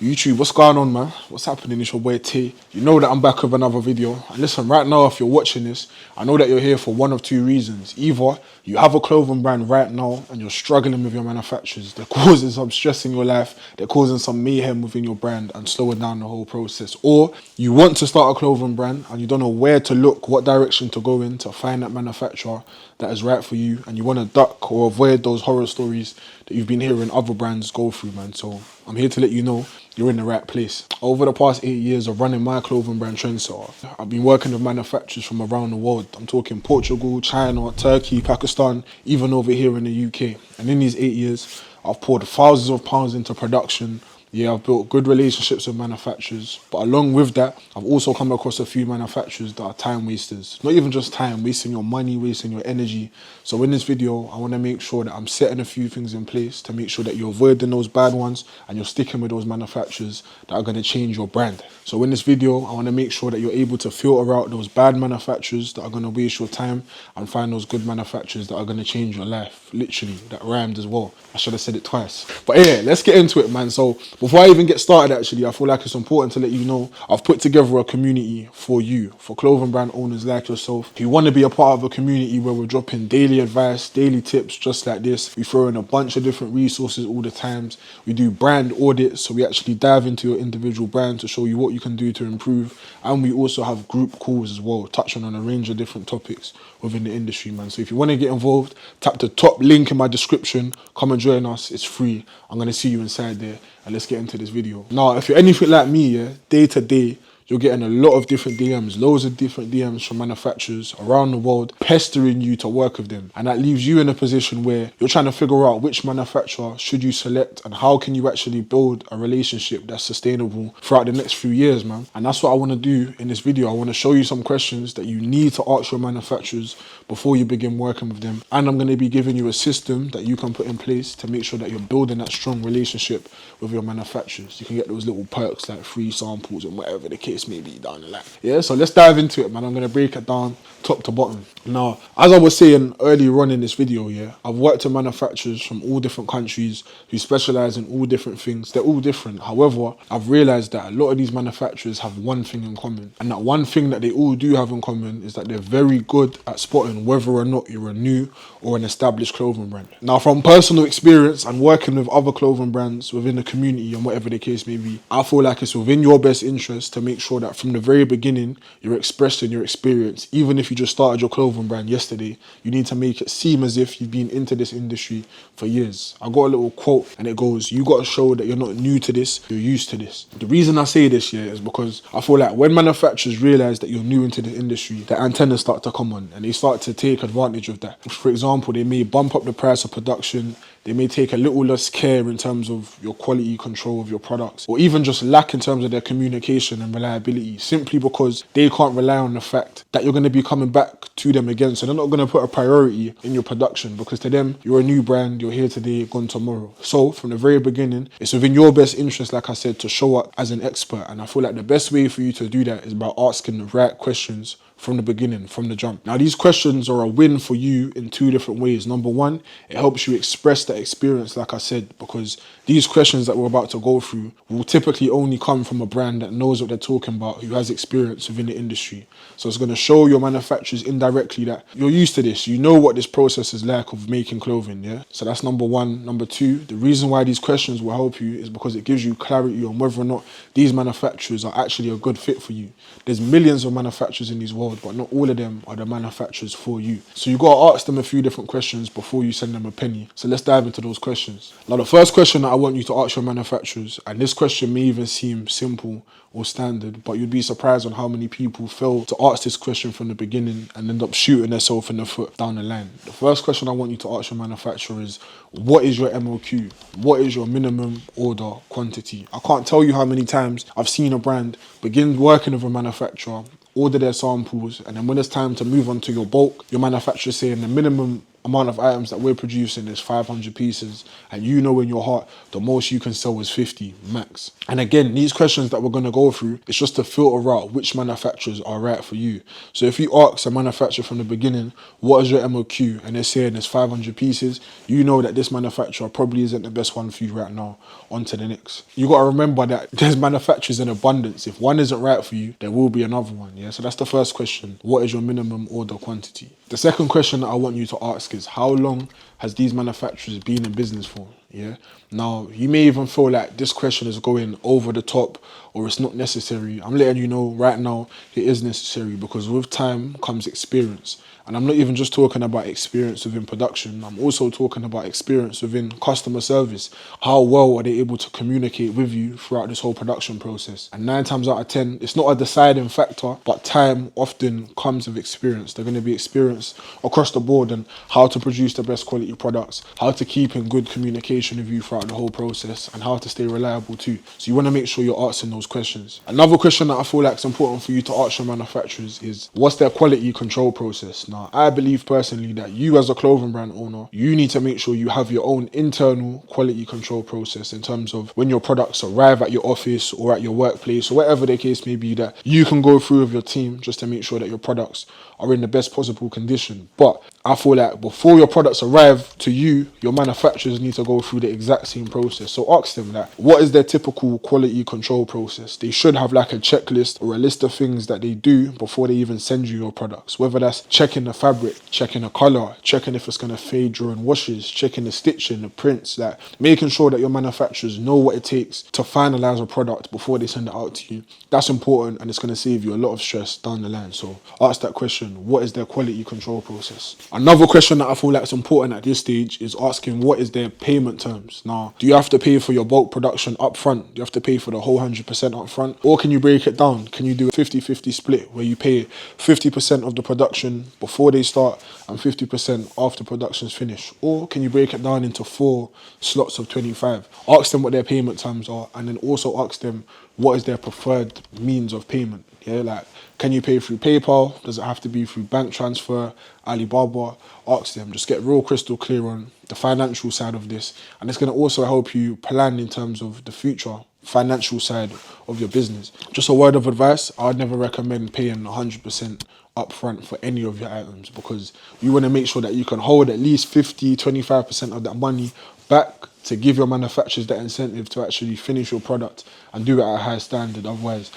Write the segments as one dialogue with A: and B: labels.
A: YouTube, what's going on, man? What's happening? It's your boy T. You know that I'm back with another video. And listen, right now, if you're watching this, I know that you're here for one of two reasons. Either you have a clothing brand right now and you're struggling with your manufacturers. They're causing some stress in your life. They're causing some mayhem within your brand and slowing down the whole process. Or you want to start a clothing brand and you don't know where to look, what direction to go in to find that manufacturer that is right for you, and you want to duck or avoid those horror stories that you've been hearing other brands go through, man. So I'm here to let you know you're in the right place. Over the past 8 years of running my clothing brand Trendsetter, I've been working with manufacturers from around the world. I'm talking Portugal, China, Turkey, Pakistan, even over here in the UK. And in these 8 years, I've poured thousands of pounds into production. Yeah, I've built good relationships with manufacturers, but along with that, I've also come across a few manufacturers that are time wasters. Not even just time, wasting your money, wasting your energy. So in this video, I want to make sure that I'm setting a few things in place to make sure that you're avoiding those bad ones and you're sticking with those manufacturers that are going to change your brand. So in this video, I want to make sure that you're able to filter out those bad manufacturers that are going to waste your time and find those good manufacturers that are going to change your life. Literally, that rhymed as well. I should have said it twice. But yeah, let's get into it, man. So before I even get started, actually, I feel like it's important to let you know I've put together a community for you, for clothing brand owners like yourself. If you want to be a part of a community where we're dropping daily advice, daily tips just like this, we throw in a bunch of different resources all the times. We do brand audits, so we actually dive into your individual brand to show you what you can do to improve. And we also have group calls as well, touching on a range of different topics within the industry, man. So if you want to get involved, tap the top link in my description, come and join us. It's free. I'm going to see you inside there, and let's get into this video. Now, if you're anything like me, yeah, day to day, you're getting a lot of different DMs, loads of different DMs from manufacturers around the world pestering you to work with them. And that leaves you in a position where you're trying to figure out which manufacturer should you select and how can you actually build a relationship that's sustainable throughout the next few years, man. And that's what I want to do in this video. I want to show you some questions that you need to ask your manufacturers before you begin working with them. And I'm going to be giving you a system that you can put in place to make sure that you're building that strong relationship with your manufacturers. You can get those little perks like free samples and whatever the case may be down the line. Yeah, so let's dive into it, man. I'm going to break it down top to bottom. Now, as I was saying earlier on in this video, yeah, I've worked with manufacturers from all different countries who specialize in all different things. They're all different. However, I've realized that a lot of these manufacturers have one thing in common. And that one thing that they all do have in common is that they're very good at spotting whether or not you're a new or an established clothing brand. Now, from personal experience and working with other clothing brands within the community and whatever the case may be, I feel like it's within your best interest to make sure that from the very beginning, you're expressing your experience. Even if you just started your clothing brand yesterday, you need to make it seem as if you've been into this industry for years. I got a little quote and it goes, you got to show that you're not new to this, you're used to this. The reason I say this here is because I feel like when manufacturers realize that you're new into the industry, the antennas start to come on and they start to take advantage of that. For example, they may bump up the price of production, they may take a little less care in terms of your quality control of your products, or even just lack in terms of their communication and reliability, simply because they can't rely on the fact that you're going to be coming back to them again. So they're not going to put a priority in your production because to them, you're a new brand, you're here today, gone tomorrow. So from the very beginning, it's within your best interest, like I said, to show up as an expert. And I feel like the best way for you to do that is by asking the right questions from the beginning, from the jump. Now, these questions are a win for you in two different ways. Number one, it helps you express that experience, like I said, because these questions that we're about to go through will typically only come from a brand that knows what they're talking about, who has experience within the industry. So it's going to show your manufacturers indirectly that you're used to this. You know what this process is like of making clothing, yeah? So that's number one. Number two, the reason why these questions will help you is because it gives you clarity on whether or not these manufacturers are actually a good fit for you. There's millions of manufacturers in these world, but not all of them are the manufacturers for you. So you got to ask them a few different questions before you send them a penny. So let's dive into those questions. Now, the first question that I want you to ask your manufacturers, and this question may even seem simple or standard, but you'd be surprised on how many people fail to ask this question from the beginning and end up shooting themselves in the foot down the line. The first question I want you to ask your manufacturer is, what is your MOQ? What is your minimum order quantity? I can't tell you how many times I've seen a brand begin working with a manufacturer, order their samples, and then when it's time to move on to your bulk, your manufacturer saying the minimum amount of items that we're producing is 500 pieces, and you know in your heart the most you can sell is 50 max. And again, these questions that we're going to go through, it's just to filter out which manufacturers are right for you. So if you ask a manufacturer from the beginning, what is your MOQ, and they're saying it's 500 pieces, you know that this manufacturer probably isn't the best one for you right now. On to the next. You got to remember that there's manufacturers in abundance. If one isn't right for you, there will be another one. Yeah, so that's the first question. What is your minimum order quantity? The second question that I want you to ask is, how long has these manufacturers been in business for? Yeah. Now, you may even feel like this question is going over the top or it's not necessary. I'm letting you know right now it is necessary, because with time comes experience. And I'm not even just talking about experience within production. I'm also talking about experience within customer service. How well are they able to communicate with you throughout this whole production process? And 9 times out of 10, it's not a deciding factor, but time often comes with experience. They're going to be experienced across the board and how to produce the best quality products, how to keep in good communication with you throughout the whole process, and how to stay reliable too. So you want to make sure you're asking those questions. Another question that I feel like is important for you to ask your manufacturers is, what's their quality control process? Now, I believe personally that you as a clothing brand owner, you need to make sure you have your own internal quality control process in terms of when your products arrive at your office or at your workplace or whatever the case may be, that you can go through with your team just to make sure that your products are in the best possible condition. But I feel like before your products arrive to you, your manufacturers need to go through the exact same process. So ask them that, what is their typical quality control process? They should have like a checklist or a list of things that they do before they even send you your products. Whether that's checking the fabric, checking the color, checking if it's going to fade during washes, checking the stitching, the prints, that making sure that your manufacturers know what it takes to finalize a product before they send it out to you. That's important, and it's going to save you a lot of stress down the line. So ask that question, what is their quality control process? Another question that I feel like is important at this stage is asking, what is their payment terms? Now, do you have to pay for your bulk production up front? Do you have to pay for the whole 100% up front? Or can you break it down? Can you do a 50-50 split where you pay 50% of the production before they start and 50% after production's finished? Or can you break it down into 4 slots of 25? Ask them what their payment terms are, and then also ask them what is their preferred means of payment. Yeah, like, can you pay through PayPal? Does it have to be through bank transfer, Alibaba? Ask them. Just get real crystal clear on the financial side of this. And it's going to also help you plan in terms of the future financial side of your business. Just a word of advice, I'd never recommend paying 100% upfront for any of your items, because you want to make sure that you can hold at least 50-25% of that money back to give your manufacturers that incentive to actually finish your product and do it at a high standard. Otherwise,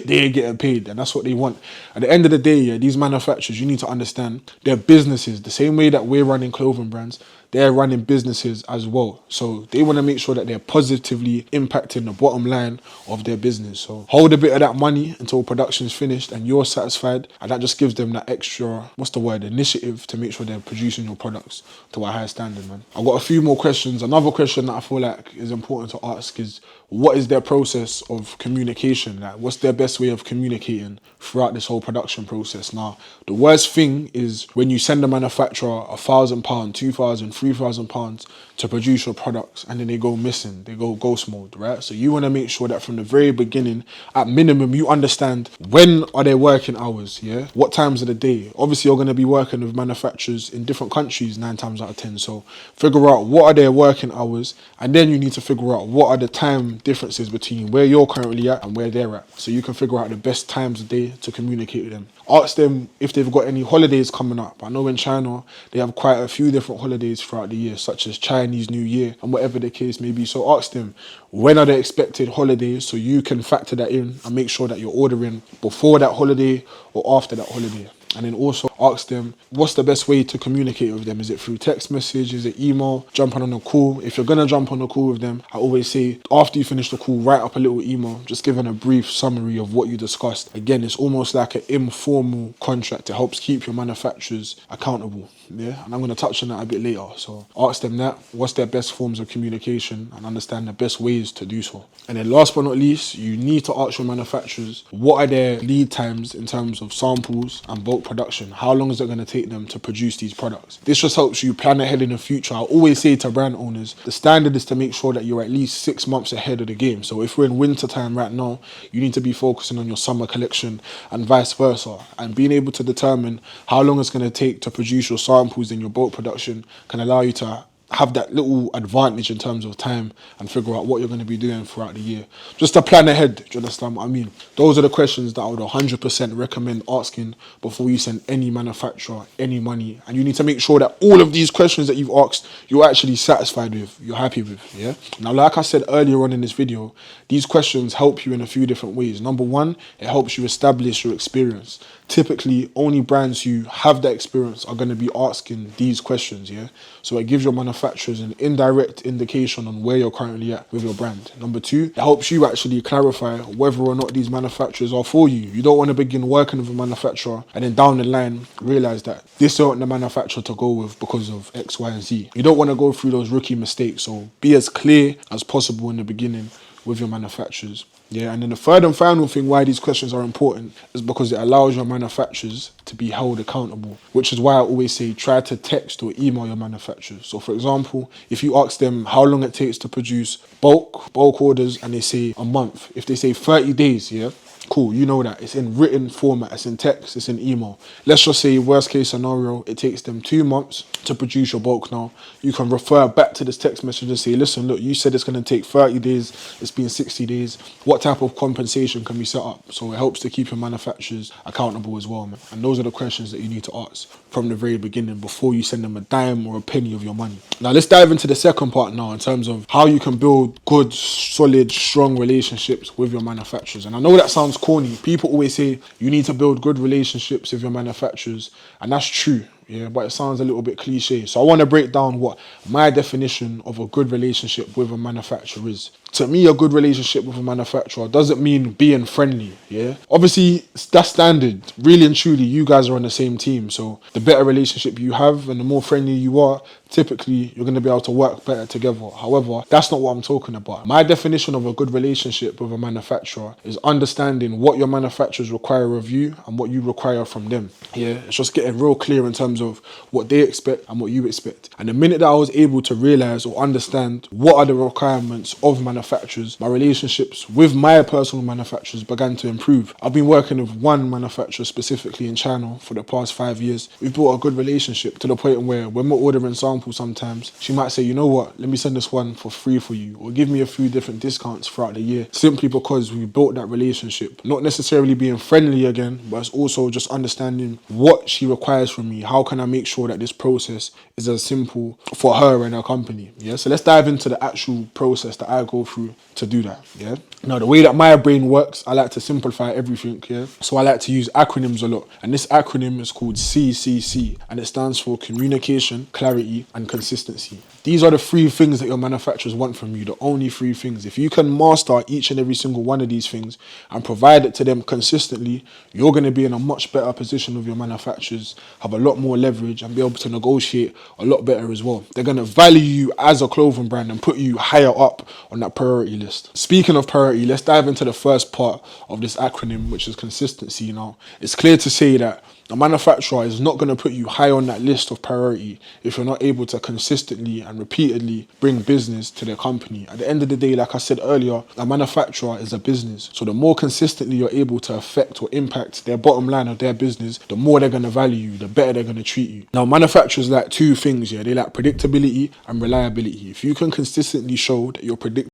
A: they ain't getting paid, and that's what they want. At the end of the day, yeah, these manufacturers, you need to understand, they're businesses. The same way that we're running clothing brands, they're running businesses as well. So they want to make sure that they're positively impacting the bottom line of their business. So hold a bit of that money until production's finished and you're satisfied, and that just gives them that extra, initiative to make sure they're producing your products to a high standard, man. I've got a few more questions. Another question that I feel like is important to ask is, what is their process of communication? Like, what's their best way of communicating throughout this whole production process? Now, the worst thing is when you send a manufacturer £1,000, £2,000, £3,000 to produce your products, and then they go missing, they go ghost mode, right? So you want to make sure that from the very beginning, at minimum, you understand when are their working hours, yeah? What times of the day? Obviously, you're going to be working with manufacturers in different countries 9 times out of 10. So figure out what are their working hours, and then you need to figure out what are the time differences between where you're currently at and where they're at, so you can figure out the best times of day to communicate with them. Ask them if they've got any holidays coming up. I know in China they have quite a few different holidays throughout the year, such as Chinese New Year and whatever the case may be. So ask them, when are the expected holidays, so you can factor that in and make sure that you're ordering before that holiday or after that holiday. And then also ask them, what's the best way to communicate with them? Is it through text message? Is it email? Jumping on a call? If you're going to jump on a call with them, I always say, after you finish the call, write up a little email, just giving a brief summary of what you discussed. Again, it's almost like an informal contract. It helps keep your manufacturers accountable. Yeah, and I'm going to touch on that a bit later. So ask them that, what's their best forms of communication, and understand the best ways to do so. And then last but not least, you need to ask your manufacturers, what are their lead times in terms of samples and bulk bulk production. How long is it going to take them to produce these products? This just helps you plan ahead in the future. I always say to brand owners, the standard is to make sure that you're at least 6 months ahead of the game. So if we're in winter time right now, you need to be focusing on your summer collection and vice versa. And being able to determine how long it's going to take to produce your samples in your bulk production can allow you to have that little advantage in terms of time and figure out what you're going to be doing throughout the year. Just to plan ahead, do you understand what I mean? Those are the questions that I would 100% recommend asking before you send any manufacturer any money. And you need to make sure that all of these questions that you've asked, you're actually satisfied with, you're happy with, yeah? Now, like I said earlier on in this video, these questions help you in a few different ways. Number one, it helps you establish your experience. Typically, only brands who have that experience are going to be asking these questions, yeah? So it gives your manufacturers an indirect indication on where you're currently at with your brand. Number two, it helps you actually clarify whether or not these manufacturers are for you. You don't want to begin working with a manufacturer and then down the line realize that this isn't the manufacturer to go with because of X, Y, and Z. You don't want to go through those rookie mistakes, so be as clear as possible in the beginning with your manufacturers. Yeah, and then the third and final thing why these questions are important is because it allows your manufacturers to be held accountable, which is why I always say try to text or email your manufacturers. So for example, if you ask them how long it takes to produce bulk orders and they say a month, if they say 30 days, yeah, cool, you know that. It's in written format, it's in text, it's in email. Let's just say worst case scenario, it takes them 2 months to produce your bulk now. You can refer back to this text message and say, listen, look, you said it's going to take 30 days, it's been 60 days. What type of compensation can we set up? So it helps to keep your manufacturers accountable as well, man. And those are the questions that you need to ask from the very beginning before you send them a dime or a penny of your money. Now let's dive into the second part now in terms of how you can build good, solid, strong relationships with your manufacturers. And I know that sounds corny. People always say you need to build good relationships with your manufacturers, and that's true. Yeah, but it sounds a little bit cliche. So I want to break down what my definition of a good relationship with a manufacturer is. To me, a good relationship with a manufacturer doesn't mean being friendly, yeah? Obviously, that's standard. Really and truly, you guys are on the same team. So the better relationship you have and the more friendly you are, typically, you're going to be able to work better together. However, that's not what I'm talking about. My definition of a good relationship with a manufacturer is understanding what your manufacturers require of you and what you require from them. Yeah, it's just getting real clear in terms of what they expect and what you expect. And the minute that I was able to realize or understand what are the requirements of manufacturers, my relationships with my personal manufacturers began to improve. I've been working with one manufacturer specifically in China for the past 5 years. We've built a good relationship to the point where when we're ordering samples sometimes, she might say, you know what, let me send this one for free for you, or give me a few different discounts throughout the year, simply because we built that relationship. Not necessarily being friendly again, but it's also just understanding what she requires from me. How can I make sure that this process is as simple for her and her company? Yeah, so let's dive into the actual process that I go through to do that. Yeah, now the way that my brain works, I like to simplify everything. Yeah, so I like to use acronyms a lot, and this acronym is called CCC, and it stands for communication, clarity, and consistency. These are the 3 things that your manufacturers want from you, the only 3 things. If you can master each and every single one of these things and provide it to them consistently, you're going to be in a much better position with your manufacturers, have a lot more leverage, and be able to negotiate a lot better as well. They're going to value you as a clothing brand and put you higher up on that priority list. Speaking of priority, let's dive into the first part of this acronym, which is consistency. Now, it's clear to say that a manufacturer is not going to put you high on that list of priority if you're not able to consistently and repeatedly bring business to their company. At the end of the day, like I said earlier, a manufacturer is a business. So the more consistently you're able to affect or impact their bottom line of their business, the more they're going to value you, the better they're going to treat you. Now, manufacturers like 2 things, yeah. They like predictability and reliability. If you can consistently show that you're predictable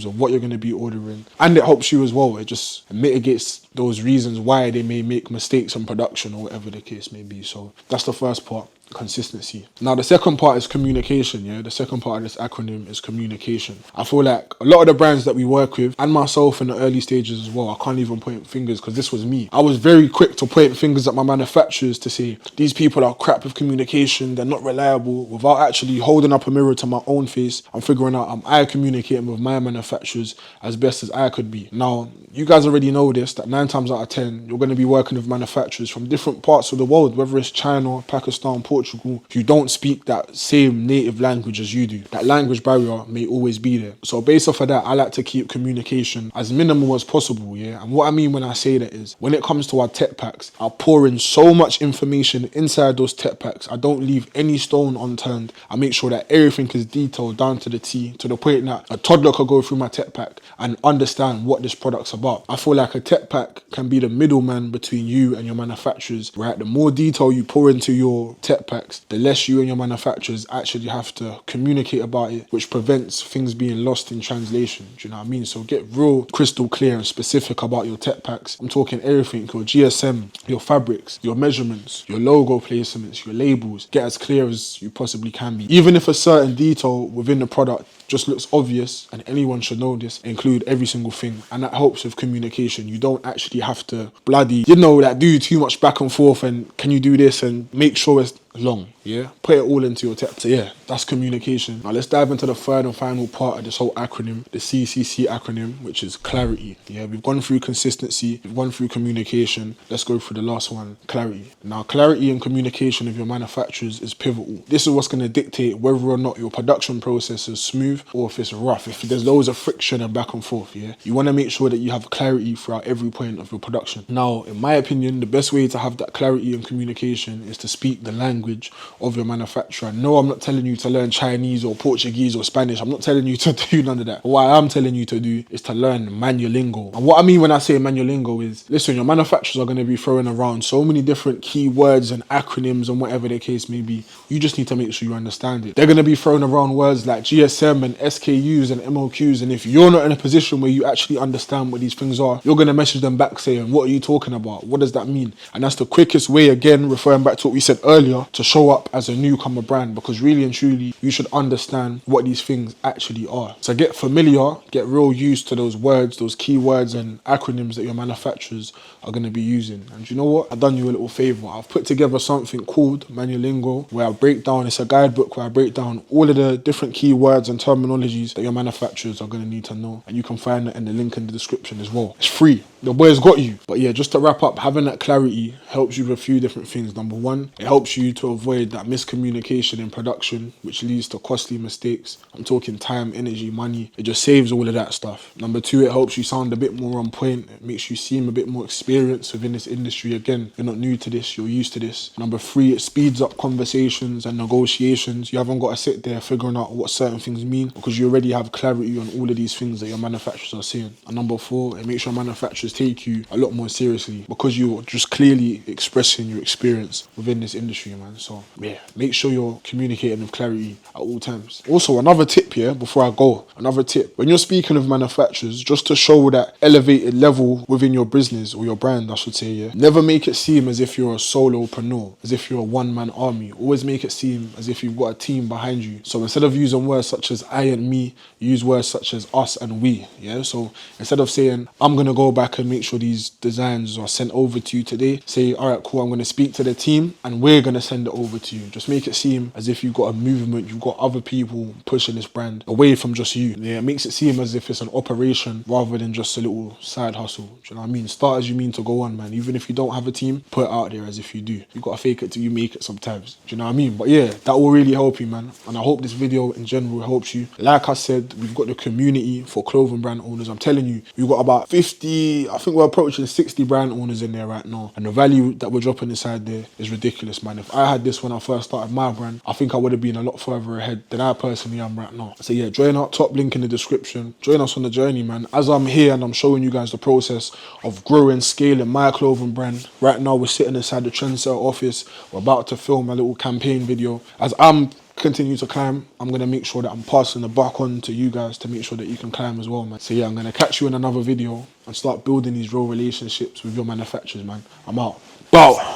A: of what you're going to be ordering, and it helps you as well. It just mitigates those reasons why they may make mistakes in production or whatever the case may be. So that's the first part, consistency. Now the second part is communication. Yeah, the second part of this acronym is communication. I feel like a lot of the brands that we work with, and myself in the early stages as well, I can't even point fingers because this was me. I was very quick to point fingers at my manufacturers to say these people are crap with communication, they're not reliable, without actually holding up a mirror to my own face and figuring out am I communicating with my manufacturers as best as I could be. Now you guys already know this, that 9 times out of 10 you're going to be working with manufacturers from different parts of the world, whether it's China, Pakistan, Portugal, who don't speak that same native language as you do. That language barrier may always be there. So based off of that, I like to keep communication as minimal as possible, yeah? And what I mean when I say that is, when it comes to our tech packs, I pour in so much information inside those tech packs. I don't leave any stone unturned. I make sure that everything is detailed down to the T, to the point that a toddler could go through my tech pack and understand what this product's about. I feel like a tech pack can be the middleman between you and your manufacturers, right? The more detail you pour into your tech packs, the less you and your manufacturers actually have to communicate about it, which prevents things being lost in translation. Do you know what I mean? So get real crystal clear and specific about your tech packs. I'm talking everything, your GSM, your fabrics, your measurements, your logo placements, your labels. Get as clear as you possibly can be. Even if a certain detail within the product just looks obvious and anyone should know this, include every single thing. And that helps with communication. You don't actually have to do too much back and forth and can you do this and make sure it's long, yeah? Put it all into your text. So yeah, that's communication. Now let's dive into the third and final part of this whole acronym, the CCC acronym, which is clarity. Yeah, we've gone through consistency, we've gone through communication. Let's go through the last one, clarity. Now clarity and communication of your manufacturers is pivotal. This is what's going to dictate whether or not your production process is smooth or if it's rough, if there's loads of friction and back and forth, yeah? You want to make sure that you have clarity throughout every point of your production. Now, in my opinion, the best way to have that clarity and communication is to speak the language of your manufacturer. No, I'm not telling you to learn Chinese or Portuguese or Spanish. I'm not telling you to do none of that. What I am telling you to do is to learn manual lingo. And what I mean when I say manual lingo is, listen, your manufacturers are going to be throwing around so many different keywords and acronyms and whatever the case may be. You just need to make sure you understand it. They're going to be throwing around words like GSM and SKUs and MOQs. And if you're not in a position where you actually understand what these things are, you're going to message them back saying, what are you talking about? What does that mean? And that's the quickest way, again, referring back to what we said earlier, to show up as a newcomer brand, because really and truly you should understand what these things actually are. So get familiar, get real used to those words, those keywords and acronyms that your manufacturers are going to be using. And you know what? I've done you a little favor. I've put together something called Manual Lingo, where I break down, it's a guidebook where I break down all of the different keywords and terminologies that your manufacturers are going to need to know. And you can find that in the link in the description as well. It's free. The boy's got you. But yeah, just to wrap up, having that clarity helps you with a few different things. Number one, it helps you to avoid that miscommunication in production, which leads to costly mistakes. I'm talking time, energy, money. It just saves all of that stuff. Number two, it helps you sound a bit more on point. It makes you seem a bit more experienced within this industry. Again, you're not new to this, you're used to this. Number three, it speeds up conversations and negotiations. You haven't got to sit there figuring out what certain things mean, because you already have clarity on all of these things that your manufacturers are saying. And number four, it makes your manufacturers take you a lot more seriously, because you're just clearly expressing your experience within this industry, man. So yeah, make sure you're communicating with clarity at all times. Also, another tip here before I go, another tip. When you're speaking of manufacturers, just to show that elevated level within your business, or your brand, I should say, yeah, never make it seem as if you're a solopreneur, as if you're a one-man army. Always make it seem as if you've got a team behind you. So instead of using words such as I and me, use words such as us and we, yeah? So instead of saying, I'm going to go back and make sure these designs are sent over to you today, say, all right, cool, I'm going to speak to the team and we're going to send it over to you. Just make it seem as if you've got a movement, you've got other people pushing this brand away from just you. Yeah, it makes it seem as if it's an operation rather than just a little side hustle. Do you know what I mean? Start as you mean to go on, man. Even if you don't have a team, put it out there as if you do. You got to fake it till you make it sometimes. Do you know what I mean? But yeah, that will really help you, man. And I hope this video in general helps you. Like I said, we've got the community for clothing brand owners. I'm telling you, we've got about 50, I think we're approaching 60 brand owners in there right now. And the value that we're dropping inside there is ridiculous, man. If I had this when I first started my brand, I think I would have been a lot further ahead than I personally am right now. So yeah, join our top link in the description. Join us on the journey, man. As I'm here and I'm showing you guys the process of growing, scaling my clothing brand. Right now we're sitting inside the Trendsetter office. We're about to film a little campaign video. As I'm continue to climb, I'm gonna make sure that I'm passing the buck on to you guys to make sure that you can climb as well, man. So yeah, I'm gonna catch you in another video and start building these real relationships with your manufacturers, man. I'm out. Bow.